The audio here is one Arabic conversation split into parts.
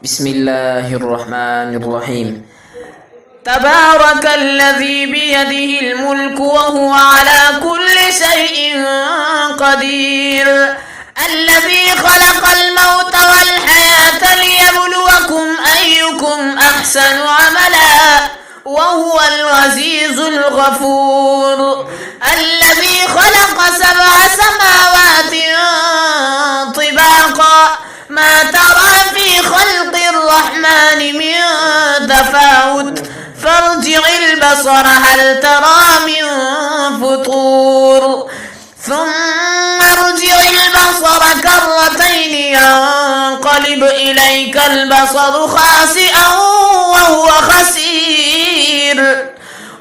بسم الله الرحمن الرحيم. تبارك الذي بيده الملك وهو على كل شيء قدير، الذي خلق الموت والحياة ليبلوكم أيكم أحسن عملا وهو العزيز الغفور، الذي خلق 7 سماوات طباقا ما ترى في خلق الرحمن من تفاوت فارجع البصر هل ترى من فطور ثم ارجع البصر كرتين ينقلب إليك البصر خاسئا وهو خسير،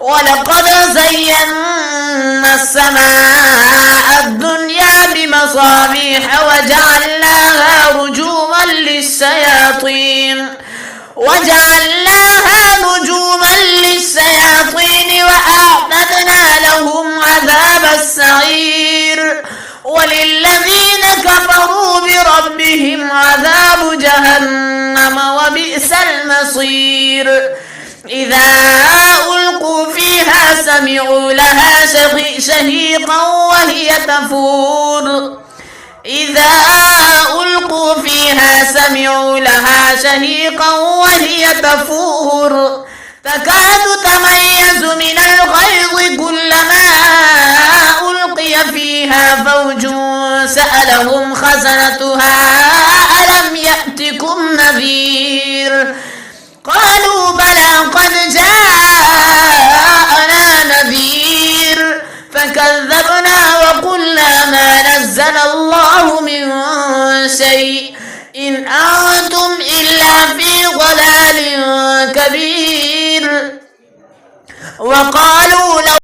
ولقد زينا السماء الدنيا بمصابيح وجعلناها رجوما للشياطين وأعتدنا لهم عذاب السعير، وللذين كفروا بربهم عذاب جهنم وبئس المصير. إذا ألقوا فيها سمعوا لها شهيقا وهي تفور، إذا ألقوا فيها سمعوا لها شهيقا وهي تفور تكاد تميز من الغيظ كلما ألقي فيها فوج سألهم خزنتها ألم يأتكم نذير، قالوا بلى قد جاءنا نذير فكذبنا وقلنا ما نزل الله من شيء إن أنتم إلا في ضلال كبير. وقالوا